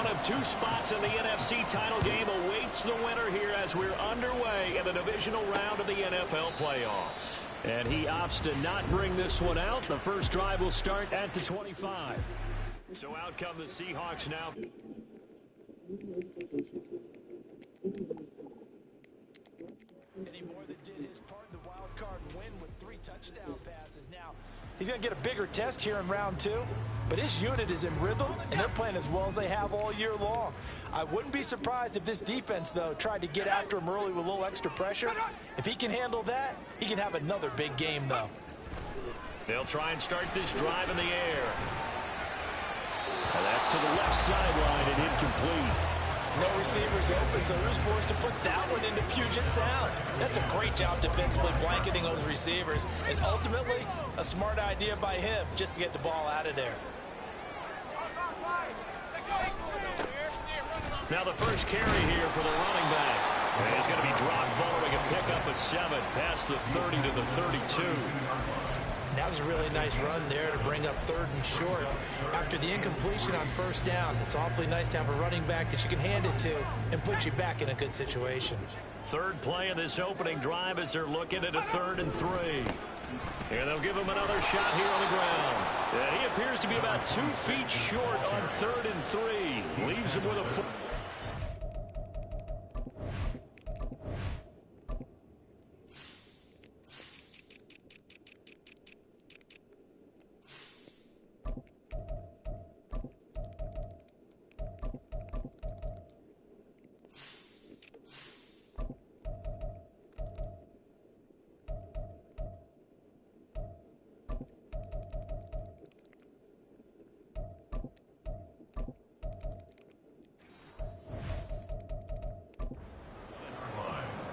One of two spots in the NFC title game awaits the winner here as we're underway in the divisional round of the NFL playoffs. And he opts to not bring this one out. The first drive will start at the 25. So out come the Seahawks now. Anymore than did his part in the wild card win with 3 touchdown passes. Now, he's going to get a bigger test here in round 2, but his unit is in rhythm, and they're playing as well as they have all year long. I wouldn't be surprised if this defense, though, tried to get after him early with a little extra pressure. If he can handle that, he can have another big game, though. They'll try and start this drive in the air. And that's to the left sideline and incomplete. No receivers open, so Rue's forced to put that one into Puget Sound. That's a great job defensively blanketing those receivers, and ultimately a smart idea by him just to get the ball out of there. Now the first carry here for the running back. And he's going to be dropped following a pickup of 7 past the 30 to the 32. That was a really nice run there to bring up 3rd and short. After the incompletion on 1st down, it's awfully nice to have a running back that you can hand it to and put you back in a good situation. 3rd play of this opening drive as they're looking at a 3rd and 3. And they'll give him another shot here on the ground. And he appears to be about 2 feet short on 3rd and 3. Leaves him with a 4.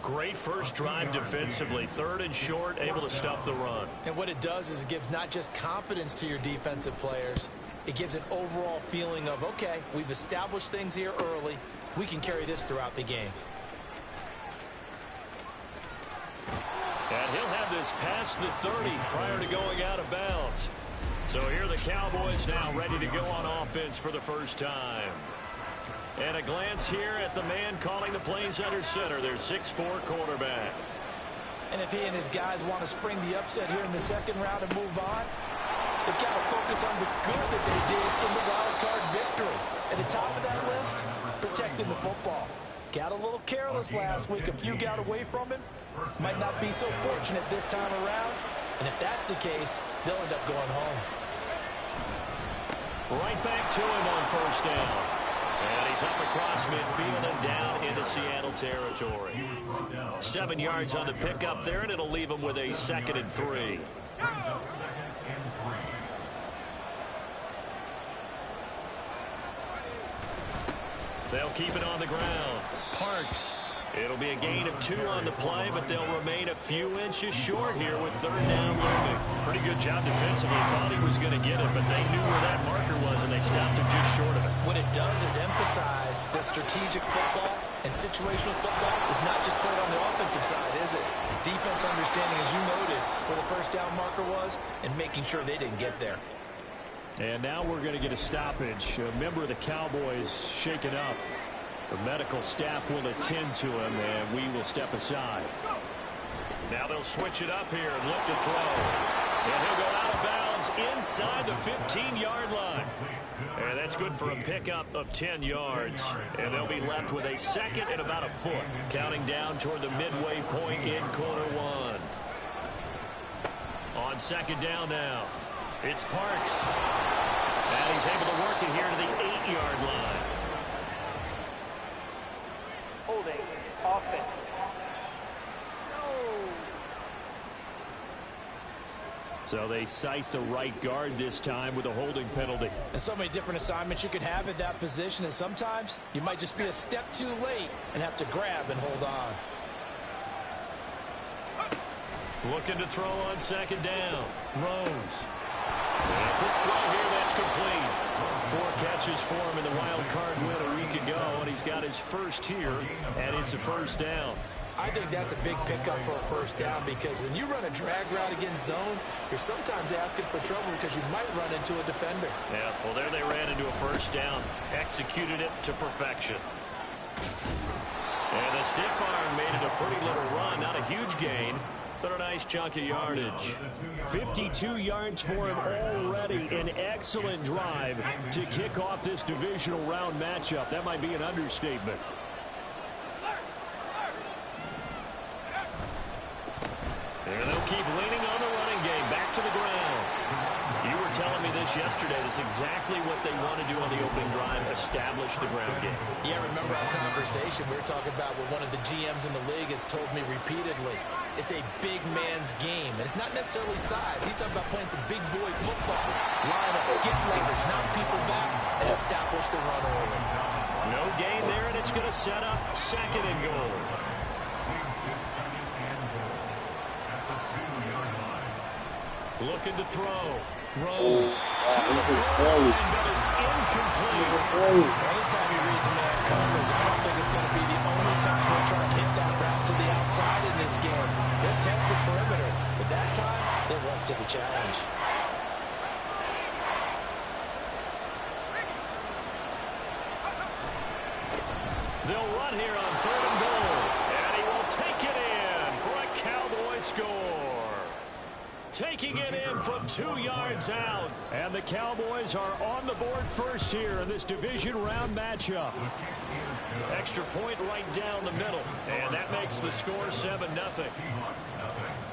Great first drive defensively. 3rd and short, able to stuff the run. And what it does is it gives not just confidence to your defensive players, it gives an overall feeling of, okay, we've established things here early. We can carry this throughout the game. And he'll have this past the 30 prior to going out of bounds. So here are the Cowboys now ready to go on offense for the first time. And a glance here at the man calling the plays under center, their 6'4" quarterback. And if he and his guys want to spring the upset here in the 2nd round and move on, they've got to focus on the good that they did in the wild card victory. At the top of that list, protecting the football. Got a little careless last week. A few got away from him. Might not be so fortunate this time around. And if that's the case, they'll end up going home. Right back to him on 1st down. And he's up across midfield and down into Seattle territory. 7 yards on the pickup there, and it'll leave him with a 2nd and 3. They'll keep it on the ground. Parks. It'll be a gain of 2 on the play, but they'll remain a few inches short here with 3rd down looming. Pretty good job defensively. Thought he was going to get it, but they knew where that marker was, and they stopped him just short of it. What it does is emphasize that strategic football and situational football is not just played on the offensive side, is it? Defense understanding, as you noted, where the 1st down marker was and making sure they didn't get there. And now we're going to get a stoppage. A member of the Cowboys shaken up. The medical staff will attend to him, and we will step aside. Now they'll switch it up here and look to throw. And he'll go out of bounds inside the 15-yard line. And that's good for a pickup of 10 yards. And they'll be left with a 2nd and about a foot, counting down toward the midway point in quarter 1. On 2nd down now, it's Parks. And he's able to work it here to the 8-yard line. Holding offense. So they cite the right guard this time with a holding penalty. And so many different assignments you could have at that position, and sometimes you might just be a step too late and have to grab and hold on. Looking to throw on 2nd down. Rose. And a quick throw here, that's complete. 4 catches for him in the wild card win a week ago, and he's got his first here, and it's a 1st down. I think that's a big pickup for a first down because when you run a drag route against zone, you're sometimes asking for trouble because you might run into a defender. Yeah, well, there they ran into a first down. Executed it to perfection. And the stiff arm made it a pretty little run. Not a huge gain, but a nice chunk of yardage. 52 yards for him already. An excellent drive to kick off this divisional round matchup. That might be an understatement. And they'll keep leaning on the running game. Back to the ground. You were telling me this yesterday. This is exactly what they want to do on the opening drive, establish the ground game. Yeah, remember our conversation we were talking about with one of the GMs in the league has told me repeatedly. It's a big man's game, and it's not necessarily size. He's talking about playing some big boy football. Line up, get leverage, knock people back, and establish the run early. No gain there, and it's going to set up second and goal. Looking to throw. Rose to the goal line, but it's incomplete. Anytime he reads man coverage, I don't think it's going to be the only time he'll try and hit that route to the outside in this game. They'll test the perimeter, but that time, they're up to the challenge. They'll run here on third and goal, and he will take it in for a Cowboy score. Taking it in from 2 yards out. And the Cowboys are on the board first here in this division round matchup. Extra point right down the middle. And that makes the score 7-0.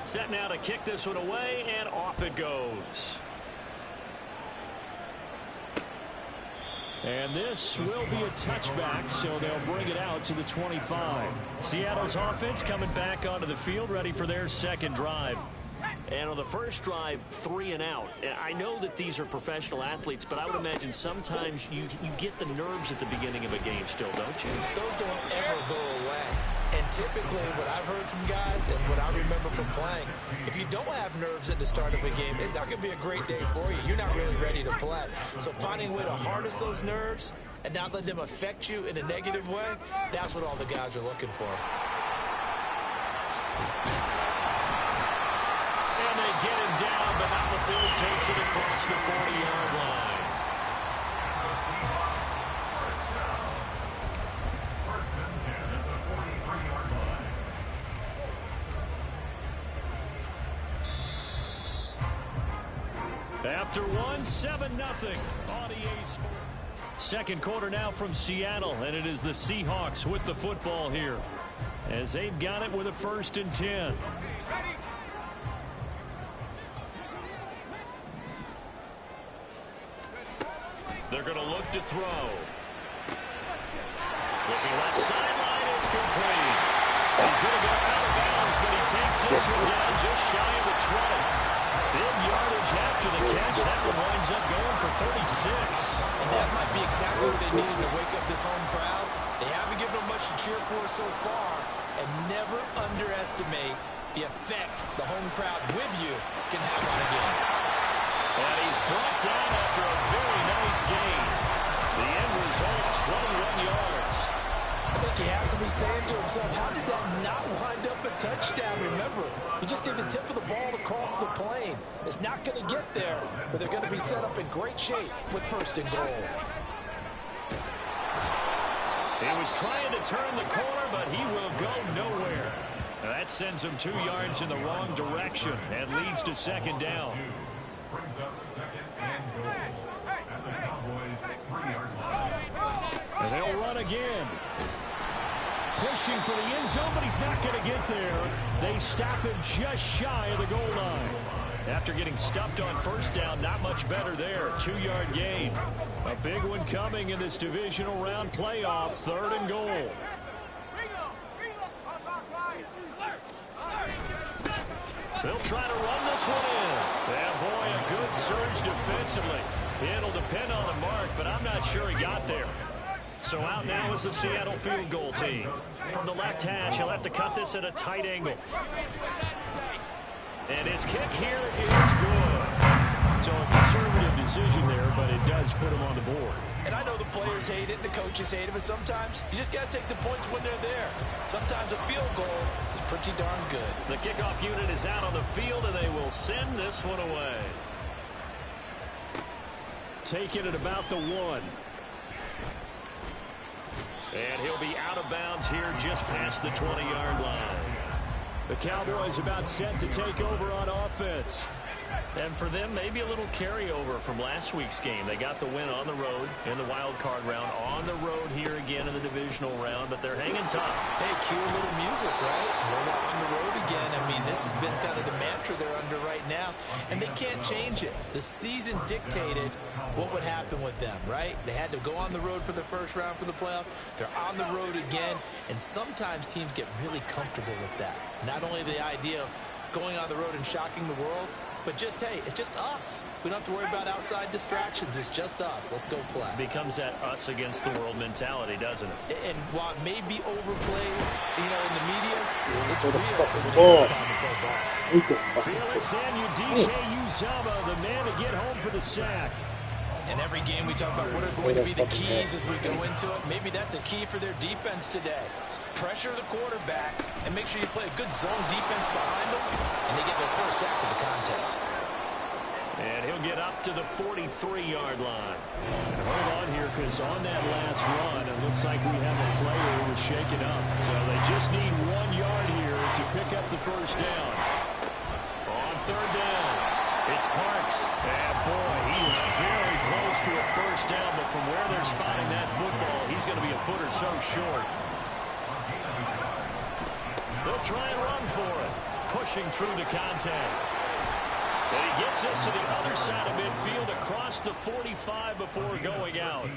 Set now to kick this one away, and off it goes. And this will be a touchback, so they'll bring it out to the 25. Seattle's offense coming back onto the field, ready for their second drive. And on the first drive, 3 and out. I know that these are professional athletes, but I would imagine sometimes you get the nerves at the beginning of a game still, don't you? Those don't ever go away. And typically what I've heard from guys and what I remember from playing, if you don't have nerves at the start of a game, it's not going to be a great day for you. You're not really ready to play. So finding a way to harness those nerves and not let them affect you in a negative way, that's what all the guys are looking for. Get him down, but not before he takes it across the 40-yard line. After 7-0 on EA Sports. Second quarter now from Seattle, and it is the Seahawks with the football here as they've got it with a 1st and 10. They're going to look to throw. Looking left sideline, it's complete. He's going to go out of bounds, but he takes this one down just shy of the 20. Big yardage after the catch. That one winds up going for 36. And that might be exactly what they needed to wake up this home crowd. They haven't given them much to cheer for so far, and never underestimate the effect the home crowd with you can have on a game. And he's brought down after a very nice gain. The end result, 21 yards. I think you have to be saying to himself, how did that not wind up a touchdown? Remember, you just need the tip of the ball to cross the plane. It's not going to get there, but they're going to be set up in great shape with 1st and goal. He was trying to turn the corner, but he will go nowhere. Now that sends him 2 yards in the wrong direction and leads to 2nd down. Brings up 2nd and goal at the Cowboys 3-yard line. And they'll run again. Pushing for the end zone, but he's not going to get there. They stop him just shy of the goal line. After getting stuffed on 1st down, not much better there. 2-yard gain. A big one coming in this divisional round playoff. 3rd and goal. They'll try to run this one in. And boy, a good surge defensively. It'll depend on the mark, but I'm not sure he got there. So out now is the Seattle field goal team. From the left hash, he'll have to cut this at a tight angle. And his kick here is good. So a conservative decision there, but it does put him on the board. And I know the players hate it and the coaches hate it, but sometimes you just got to take the points when they're there. Sometimes a field goal pretty darn good. The kickoff unit is out on the field, and they will send this one away. Taking it about the 1. And he'll be out of bounds here just past the 20-yard line. The Cowboys about set to take over on offense. And for them, maybe a little carryover from last week's game. They got the win on the road in the wild card round, on the road here again in the divisional round, but they're hanging tough. Hey, cue a little music, right? Well, they're on the road again. I mean, this has been kind of the mantra they're under right now, and they can't change it. The season dictated what would happen with them, right? They had to go on the road for the first round for the playoffs. They're on the road again, and sometimes teams get really comfortable with that. Not only the idea of going on the road and shocking the world, but just, hey, it's just us. We don't have to worry about outside distractions. It's just us. Let's go play. Becomes that us against the world mentality, doesn't it? And while it may be overplayed, in the media, it's real when it ball. comes time to play ball. Felix Anudike Uzama, the man to get home for the sack. And every game we talk about what are going to be the keys as we go into it. Maybe that's a key for their defense today. Pressure the quarterback and make sure you play a good zone defense behind them, and they get their first sack of the contest. And he'll get up to the 43-yard line. And hold on here, because on that last run, it looks like we have a player who was shaken up. So they just need 1 yard here to pick up the first down. On third down, it's Parks. And boy, he is very close to a first down, but from where they're spotting that football, he's going to be a foot or so short. They'll try and run for it, pushing through the contact. And he gets us to the other side of midfield across the 45 before going out.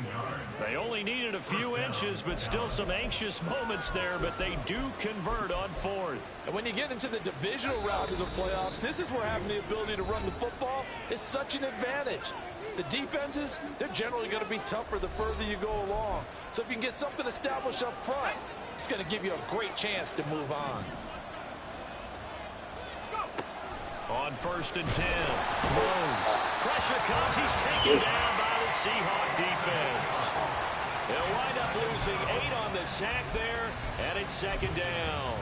They only needed a few inches, but still some anxious moments there, but they do convert on 4th. And when you get into the divisional round of the playoffs, this is where having the ability to run the football is such an advantage. The defenses, they're generally going to be tougher the further you go along. So if you can get something established up front, it's going to give you a great chance to move on. On 1st and 10, Rose. Pressure comes. He's taken down by the Seahawk defense. They'll wind up losing 8 on the sack there, and it's 2nd down.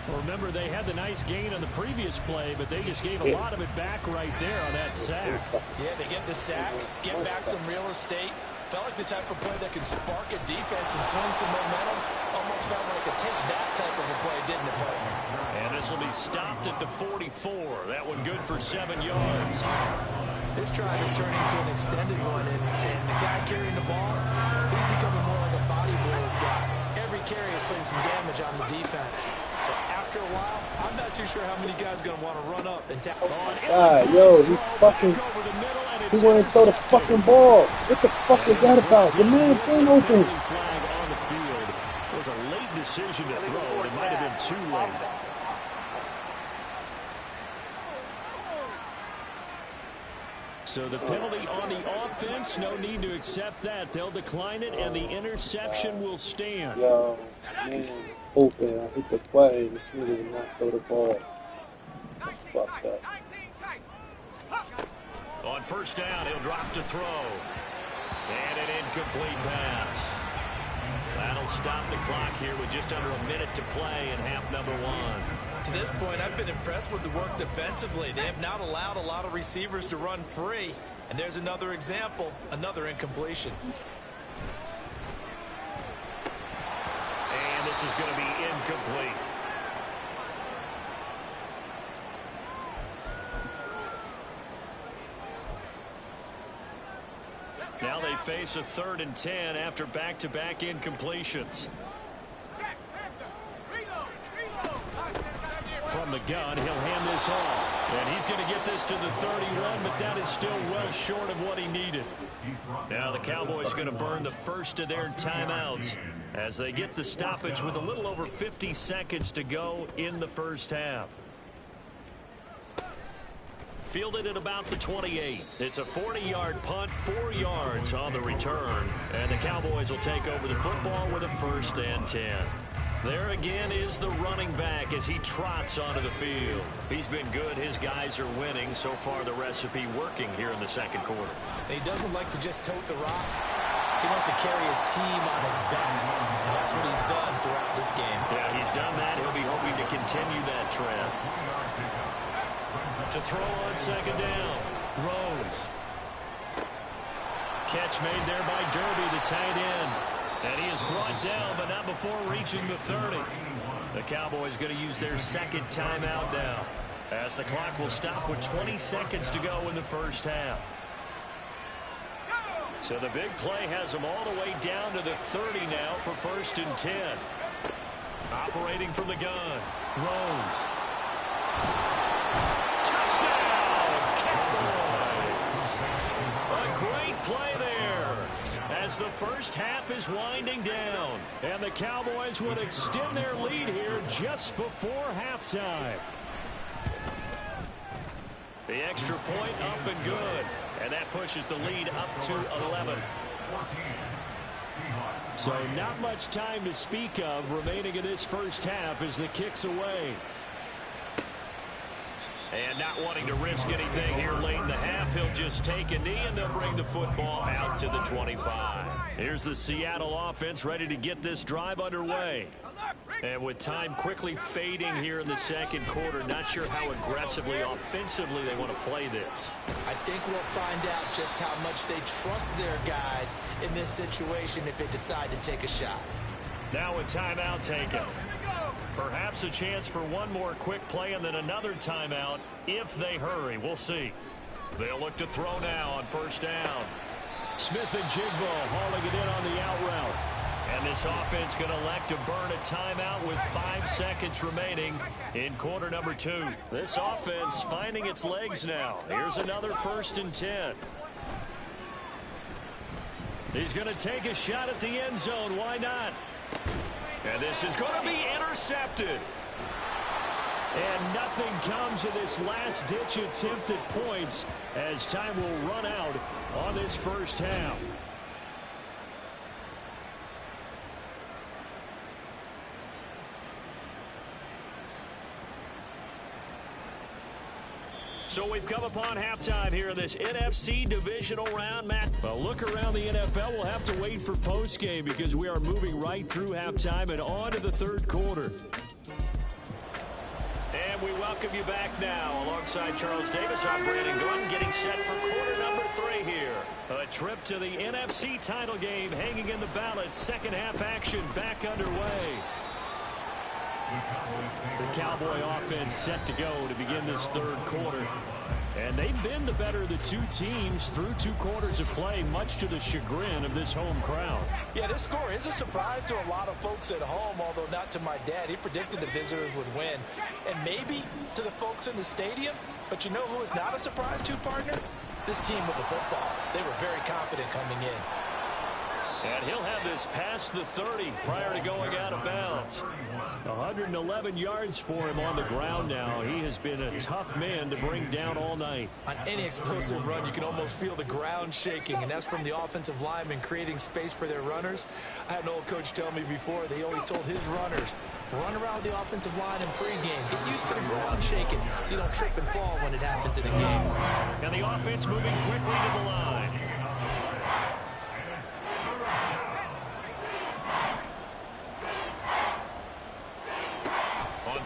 Well, remember, they had the nice gain on the previous play, but they just gave a lot of it back right there on that sack. Yeah, they get the sack, get back some real estate. Felt like the type of play that can spark a defense and swing some momentum. Almost felt like a take-that type of a play, didn't it, partner? And this will be stopped at the 44. That one good for 7 yards. This drive is turning into an extended one, and the guy carrying the ball, he's becoming more like a body blows guy. Every carry is putting some damage on the defense. So after a while, I'm not too sure how many guys are going to want to run up and tackle. God, yo, he fucking, he wanted to throw the fucking ball. What the fuck is that about? The man been open. Flag on the field. It was a late decision to throw. It might have been too late. So the penalty on the offense, no need to accept that. They'll decline it, and the interception will stand. Yo, man, open. I hit the play. This nigga did not throw the ball. That's fucked up. On 1st down, he'll drop to throw. And an incomplete pass. That'll stop the clock here with just under a minute to play in half number 1. To this point, I've been impressed with the work defensively. They have not allowed a lot of receivers to run free. And there's another example, another incompletion. And this is going to be incomplete. Now they face a 3rd and 10 after back-to-back incompletions. From the gun, he'll hand this off. And he's going to get this to the 31, but that is still well short of what he needed. Now the Cowboys going to burn the first of their timeouts as they get the stoppage with a little over 50 seconds to go in the first half. Fielded at about the 28. It's a 40-yard punt, 4 yards on the return. And the Cowboys will take over the football with a 1st and 10. There again is the running back as he trots onto the field. He's been good. His guys are winning. So far, the recipe working here in the 2nd quarter. He doesn't like to just tote the rock. He wants to carry his team on his back. And that's what he's done throughout this game. Yeah, he's done that. He'll be hoping to continue that trend. To throw on second down. Rose. Catch made there by Derby, the tight end. And he is brought down, but not before reaching the 30. The Cowboys going to use their second timeout now, as the clock will stop with 20 seconds to go in the first half. So the big play has them all the way down to the 30 now for 1st and 10. Operating from the gun. Rose. Touchdown, Cowboys! A great play there, as the first half is winding down. And the Cowboys would extend their lead here just before halftime. The extra point up and good. And that pushes the lead up to 11. So not much time to speak of remaining in this first half as the kick's away. And not wanting to risk anything here late in the half, he'll just take a knee and they'll bring the football out to the 25. Here's the Seattle offense ready to get this drive underway. And with time quickly fading here in the second quarter, not sure how aggressively, offensively they want to play this. I think we'll find out just how much they trust their guys in this situation if they decide to take a shot. Now a timeout taken. Perhaps a chance for one more quick play and then another timeout if they hurry. We'll see. They'll look to throw now on 1st down. Smith and Jigbo hauling it in on the out route. And this offense going to elect to burn a timeout with 5 seconds remaining in quarter number 2. This offense finding its legs now. Here's another 1st and 10. He's going to take a shot at the end zone. Why not? And this is going to be intercepted. And nothing comes of this last-ditch attempt at points as time will run out on this first half. So we've come upon halftime here in this NFC divisional round, Matt. A look around the NFL. We'll have to wait for postgame because we are moving right through halftime and on to the third quarter. And we welcome you back now. Alongside Charles Davis, I'm Brandon Gordon, getting set for quarter number 3 here. A trip to the NFC title game hanging in the balance. Second half action back underway. The Cowboy offense set to go to begin this third quarter. And they've been the better of the two teams through 2 quarters of play, much to the chagrin of this home crowd. Yeah, this score is a surprise to a lot of folks at home, although not to my dad. He predicted the visitors would win. And maybe to the folks in the stadium. But you know who is not a surprise to, partner? This team with the football. They were very confident coming in. And he'll have this past the 30 prior to going out of bounds. 111 yards for him on the ground now. He has been a tough man to bring down all night. On any explosive run, you can almost feel the ground shaking, and that's from the offensive linemen creating space for their runners. I had an old coach tell me before, they always told his runners, run around the offensive line in pregame. Get used to the ground shaking so you don't trip and fall when it happens in a game. And the offense moving quickly to the line.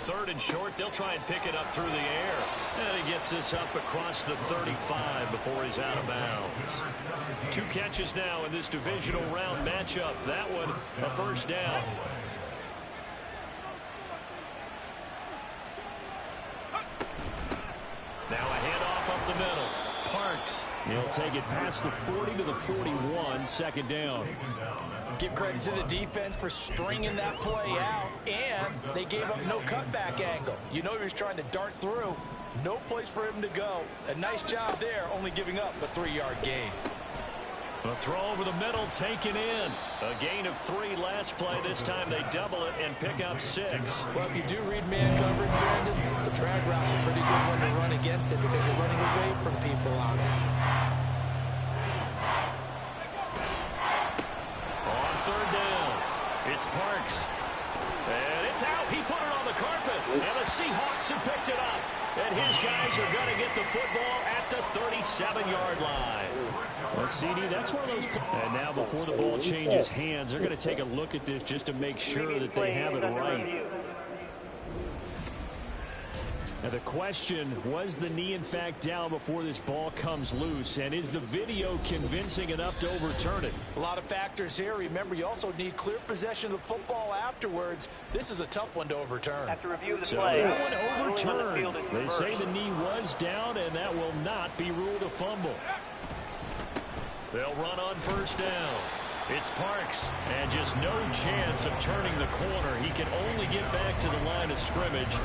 Third and short, they'll try and pick it up through the air. And he gets this up across the 35 before he's out of bounds. 2 catches now in this divisional round matchup. That one, a 1st down. Now a handoff up the middle. Parks. He'll take it past the 40 to the 41, 2nd down. Give credit to the defense for stringing that play out, and they gave up no cutback angle. You know he was trying to dart through. No place for him to go. A nice job there, only giving up a 3-yard gain. A throw over the middle taken in. A gain of 3 last play. This time they double it and pick up 6. Well, if you do read man coverage, Brandon, the drag route's a pretty good one to run against it because you're running away from people on it. On 3rd down, it's Parks. And it's out. He put it on the carpet. And the Seahawks have picked it up. And his guys are going to get the football at the 37-yard line. Well, CD, that's one of those. And now before the ball changes hands, they're going to take a look at this just to make sure that they have it right. Now the question, was the knee in fact down before this ball comes loose? And is the video convincing enough to overturn it? A lot of factors here. Remember, you also need clear possession of the football afterwards. This is a tough one to overturn. After review of the So play, that one overturned. the They say the knee was down, and that will not be ruled a fumble. They'll run on first down. It's Parks, and just no chance of turning the corner. He can only get back to the line of scrimmage.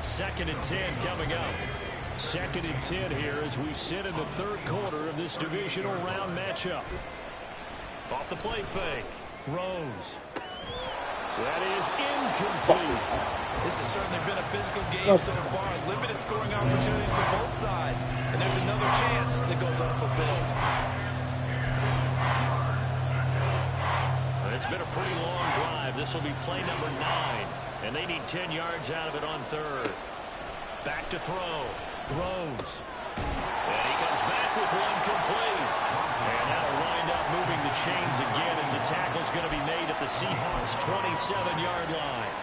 2nd and 10 coming up. 2nd and 10 here as we sit in the third quarter of this divisional round matchup. Off the play fake. Rose. That is incomplete. This has certainly been a physical game so far. Limited scoring opportunities for both sides. And there's another chance that goes unfulfilled. It's been a pretty long drive. This will be play number 9. And they need 10 yards out of it on third. Back to throw. Rose. And he comes back with one complete. And that'll wind up moving the chains again as the tackle's going to be made at the Seahawks' 27-yard line.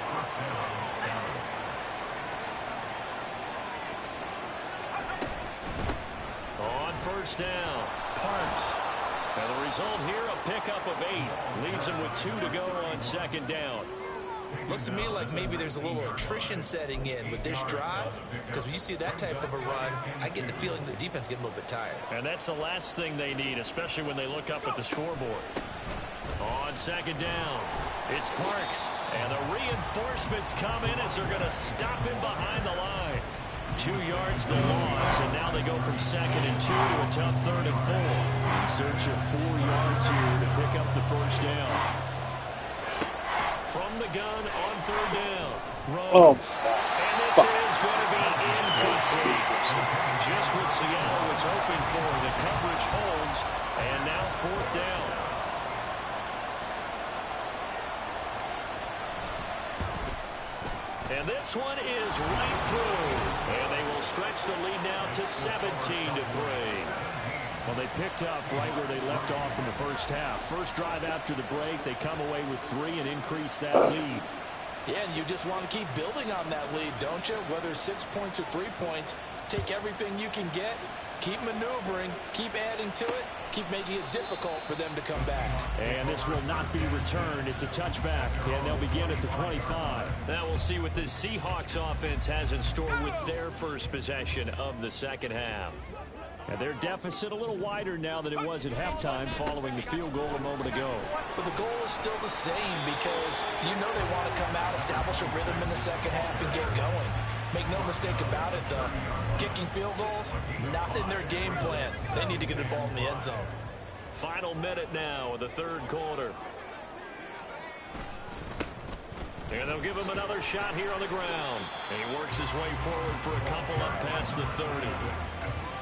On first down, Parks. And the result here, a pickup of 8. Leaves him with 2 to go on 2nd down. Looks to me like maybe there's a little attrition setting in with this drive, because when you see that type of a run, I get the feeling the defense getting a little bit tired. And that's the last thing they need, especially when they look up at the scoreboard. On 2nd down, it's Parks. And the reinforcements come in as they're going to stop him behind the line. 2 yards the loss, and now they go from 2nd and 2 to a tough 3rd and 4. In search of 4 yards here to pick up the first down. From the gun on 3rd down. Rose. And this is going to be incomplete. Just what Seattle was hoping for. The coverage holds. And now 4th down. And this one is right through. And they will stretch the lead now to 17-3. Well, they picked up right where they left off in the first half. First drive after the break, they come away with 3 and increase that lead. Yeah, and you just want to keep building on that lead, don't you? Whether it's 6 points or 3 points, take everything you can get, keep maneuvering, keep adding to it, keep making it difficult for them to come back. And this will not be returned. It's a touchback, and they'll begin at the 25. Now we'll see what this Seahawks offense has in store with their first possession of the second half. And their deficit a little wider now than it was at halftime following the field goal a moment ago. But the goal is still the same because you know they want to come out, establish a rhythm in the second half, and get going. Make no mistake about it, though. Kicking field goals, not in their game plan. They need to get the ball in the end zone. Final minute now of the third quarter. And they'll give him another shot here on the ground. And he works his way forward for a couple up past the 30.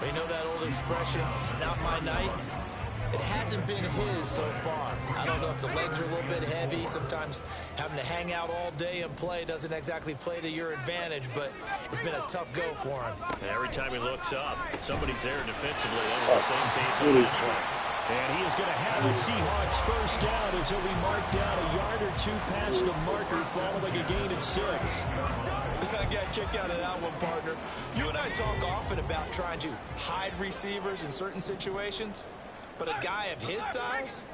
You know that old expression, it's not my night? It hasn't been his so far. I don't know if the legs are a little bit heavy. Sometimes having to hang out all day and play doesn't exactly play to your advantage, but it's been a tough go for him. And every time he looks up, somebody's there defensively. That was the same case on that one. And he is going to have the Seahawks first down as he'll be marked down a yard or 2 past the marker following a gain of 6. I got a kick out of that one, partner. You and I talk often about trying to hide receivers in certain situations, but a guy of his size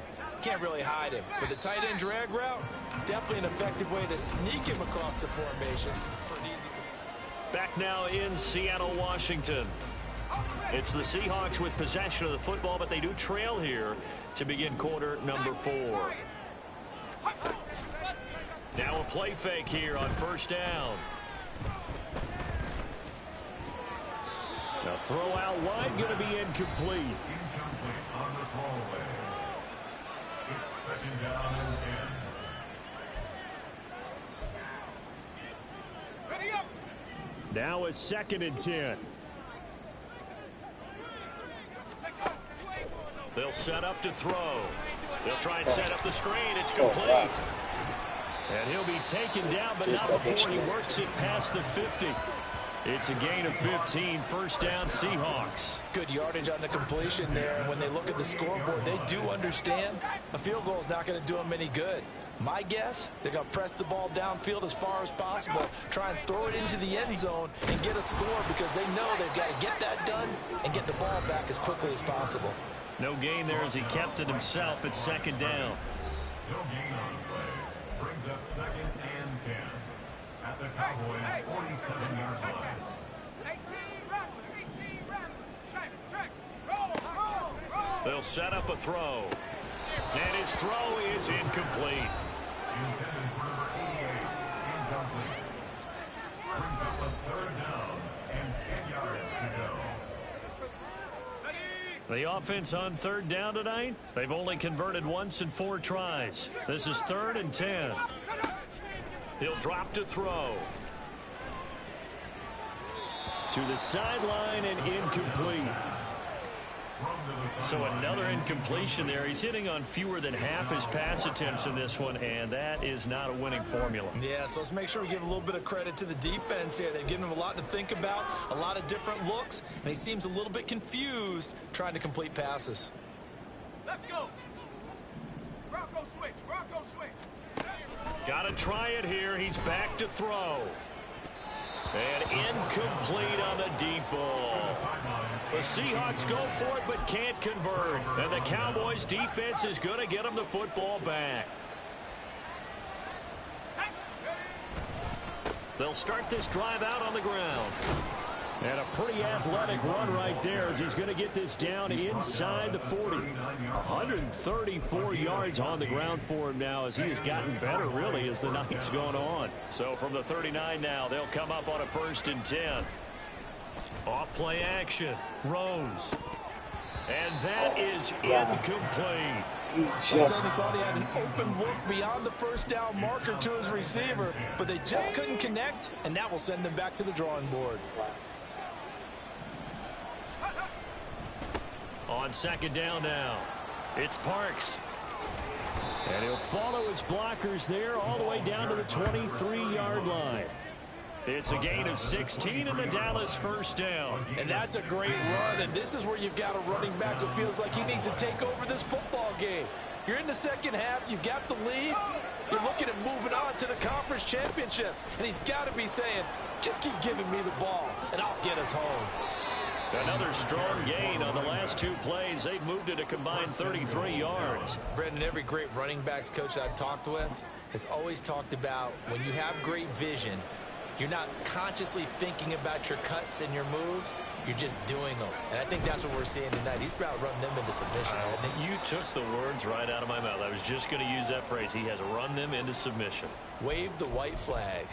can't really hide him. But the tight end drag route, definitely an effective way to sneak him across the formation for an easy. Back now in Seattle, Washington. It's the Seahawks with possession of the football, but they do trail here to begin quarter number 4. Now a play fake here on first down. A throw out wide, going to be incomplete. Incomplete on the throwaway. It's 2nd down and 10. Ready up. Now a 2nd and 10. They'll set up to throw. They'll try and set up the screen. It's complete. And he'll be taken down, but not before he works it past the 50. It's a gain of 15, first down Seahawks. Good yardage on the completion there. And when they look at the scoreboard, they do understand a field goal is not going to do them any good. My guess, they're going to press the ball downfield as far as possible, try and throw it into the end zone and get a score because they know they've got to get that done and get the ball back as quickly as possible. No gain there as he kept it himself at second down. No gain on the play. Brings up 2nd and 10. At the Cowboys' 47-yard line. 18 check, roll. They'll set up a throw. And his throw is incomplete. Intended for number 88. Incomplete. Brings up a 3rd down and 10 yards to go. The offense on 3rd down tonight, they've only converted once in 4 tries. This is 3rd and 10. He'll drop to throw. To the sideline and incomplete. So another incompletion there. He's hitting on fewer than half his pass attempts in this one, and that is not a winning formula. Yeah, so let's make sure we give a little bit of credit to the defense here. They've given him a lot to think about, a lot of different looks, and he seems a little bit confused trying to complete passes. Let's go. Rocco switch. Got to try it here. He's back to throw. And incomplete on the deep ball. The Seahawks go for it but can't convert. And the Cowboys defense is going to get them the football back. They'll start this drive out on the ground. And a pretty athletic run right there as he's going to get this down inside the 40. 134 yards on the ground for him now as he has gotten better really as the night's gone on. So from the 39 now, they'll come up on a 1st and 10. Off play action. Rose. And that is incomplete. He certainly thought he had an open look beyond the 1st down marker to his receiver, but they just couldn't connect, and that will send them back to the drawing board. On 2nd down now, it's Parks. And he'll follow his blockers there all the way down to the 23-yard line. It's a gain of 16 and the Dallas 1st down. And that's a great run, and this is where you've got a running back who feels like he needs to take over this football game. You're in the 2nd half, you've got the lead, you're looking at moving on to the conference championship, and he's got to be saying, just keep giving me the ball, and I'll get us home. Another strong gain on the last 2 plays. They've moved it a combined 33 yards. Brendan, every great running backs coach I've talked with has always talked about when you have great vision, you're not consciously thinking about your cuts and your moves. You're just doing them. And I think that's what we're seeing tonight. He's about to run them into submission, hasn't he? You took the words right out of my mouth. I was just going to use that phrase. He has run them into submission. Wave the white flag.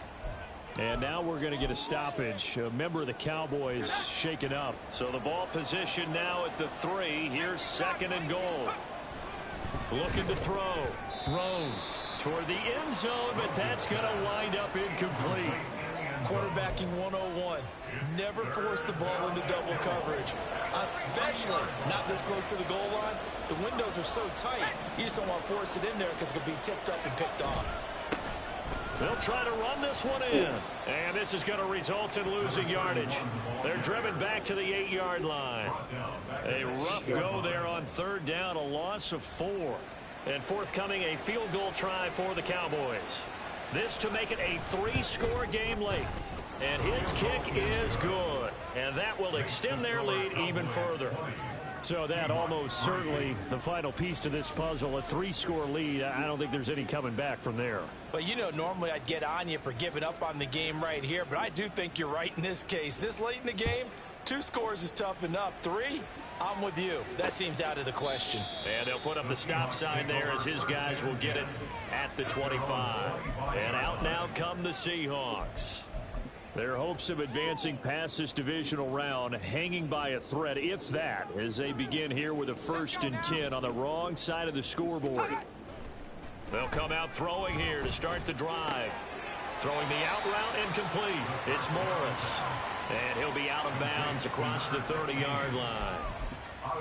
And now we're going to get a stoppage. A member of the Cowboys shaken up. So the ball position now at the 3. Here's 2nd and goal. Looking to throw. Rose toward the end zone, but that's going to wind up incomplete. Quarterbacking 101. Never force the ball into double coverage, especially not this close to the goal line. The windows are so tight, you just don't want to force it in there because it could be tipped up and picked off. They'll try to run this one in. And this is going to result in losing yardage. They're driven back to the 8-yard line. A rough go there on 3rd down, a loss of 4. And forthcoming a field goal try for the Cowboys. This to make it a 3-score game late. And his kick is good. And that will extend their lead even further. So that almost certainly the final piece to this puzzle, a 3-score lead. I don't think there's any coming back from there. But you know, normally I'd get on you for giving up on the game right here, but I do think you're right in this case. This late in the game, 2 scores is tough enough. 3, I'm with you. That seems out of the question. And they'll put up the stop sign there as his guys will get it at the 25. And out now come the Seahawks. Their hopes of advancing past this divisional round hanging by a thread, if that, as they begin here with a 1st and 10 on the wrong side of the scoreboard. They'll come out throwing here to start the drive. Throwing the out route incomplete. It's Morris. And he'll be out of bounds across the 30-yard line.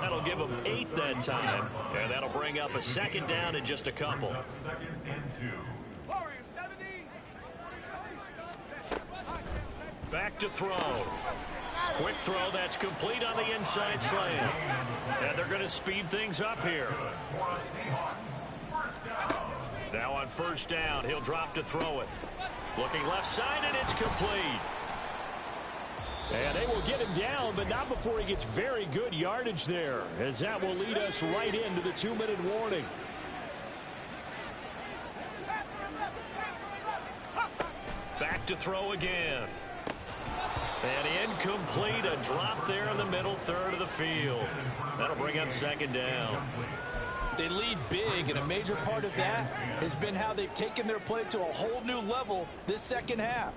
That'll give them 8 that time. And that'll bring up a 2nd down in just a couple. 2nd and 2. Warriors 70. Back to throw. Quick throw that's complete on the inside slant. And they're going to speed things up here. Now on first down, he'll drop to throw it. Looking left side, and it's complete. And they will get him down, but not before he gets very good yardage there, as that will lead us right into the 2-minute warning. Back to throw again. And incomplete, a drop there in the middle third of the field. That'll bring up second down. They lead big, and a major part of that has been how they've taken their play to a whole new level this second half.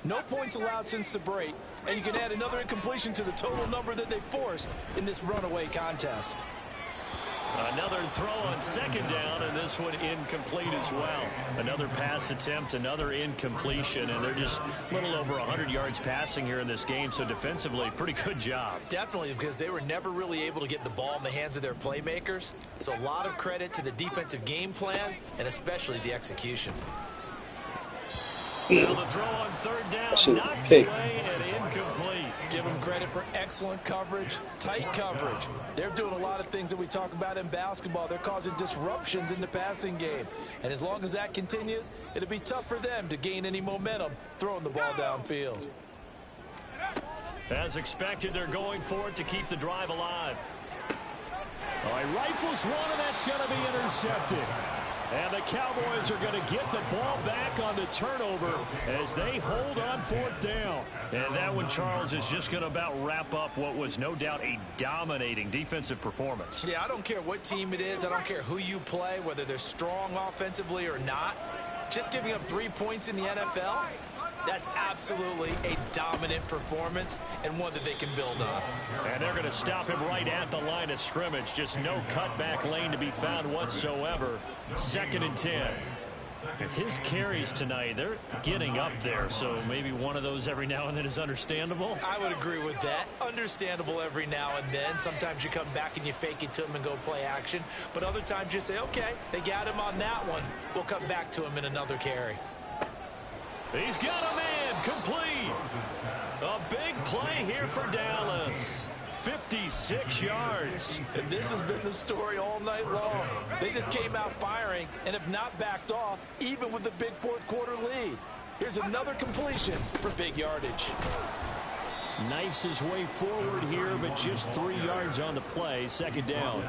No points allowed since the break, and you can add another incompletion to the total number that they forced in this runaway contest. Another throw on second down, and this one incomplete as well. Another pass attempt, another incompletion, and they're just a little over 100 yards passing here in this game, so defensively, pretty good job. Definitely, because they were never really able to get the ball in the hands of their playmakers, so a lot of credit to the defensive game plan, and especially the execution. Now the throw on third down, knocked away and incomplete. Give them credit for excellent coverage, tight coverage. They're doing a lot of things that we talk about in basketball. They're causing disruptions in the passing game. And as long as that continues, it'll be tough for them to gain any momentum throwing the ball downfield. As expected, they're going for it to keep the drive alive. All right, rifles one, and that's going to be intercepted. And the Cowboys are going to get the ball back on the turnover as they hold on fourth down. And that one, Charles, is just going to about wrap up what was no doubt a dominating defensive performance. Yeah, I don't care what team it is. I don't care who you play, whether they're strong offensively or not. Just giving up 3 points in the NFL, that's absolutely a dominant performance and one that they can build on. And they're going to stop him right at the line of scrimmage. Just no cutback lane to be found whatsoever. 2nd and 10. His carries tonight, they're getting up there, so maybe one of those every now and then is understandable. I would agree with that. Understandable every now and then. Sometimes you come back and you fake it to him and go play action. But other times you say, okay, they got him on that one. We'll come back to him in another carry. He's got a man complete. A big play here for Dallas. 56 yards. And this has been the story all night long. They just came out firing and have not backed off, even with the big fourth quarter lead. Here's another completion for big yardage. Knifes his way forward here, but just 3 yards on the play. 2nd down.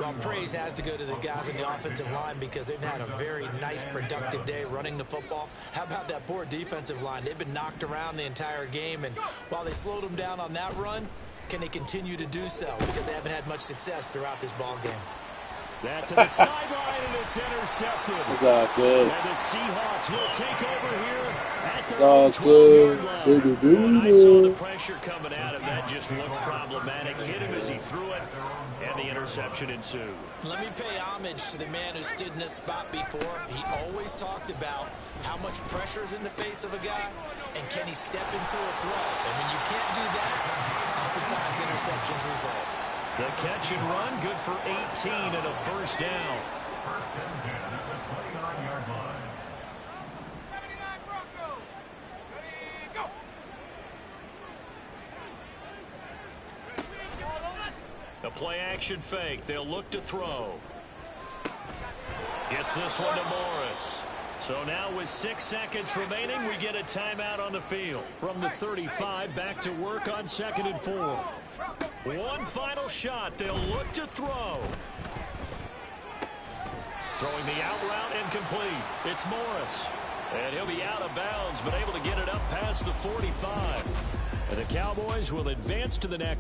Well, praise has to go to the guys on the offensive line because they've had a very nice, productive day running the football. How about that poor defensive line? They've been knocked around the entire game, and while they slowed them down on that run, can they continue to do so? Because they haven't had much success throughout this ball game. That's to the sideline, and it's intercepted. It's all good. And the Seahawks will take over here at their own 12-yard line. I saw the pressure coming at him. That just looked problematic. Hit him as he threw it, and the interception ensued. Let me pay homage to the man who stood in this spot before. He always talked about how much pressure is in the face of a guy, and can he step into a throw? And when you can't do that, oftentimes interceptions result. The catch and run, good for 18 and a first down. 1st and 10 at the 29-yard line. 79 Broncos. Ready, go. The play action fake. They'll look to throw. Gets this one to Morris. So now with 6 seconds remaining, we get a timeout on the field. From the 35, back to work on 2nd and 4. One final shot. They'll look to throw. Throwing the out route incomplete. It's Morris. And he'll be out of bounds, but able to get it up past the 45. And the Cowboys will advance to the next.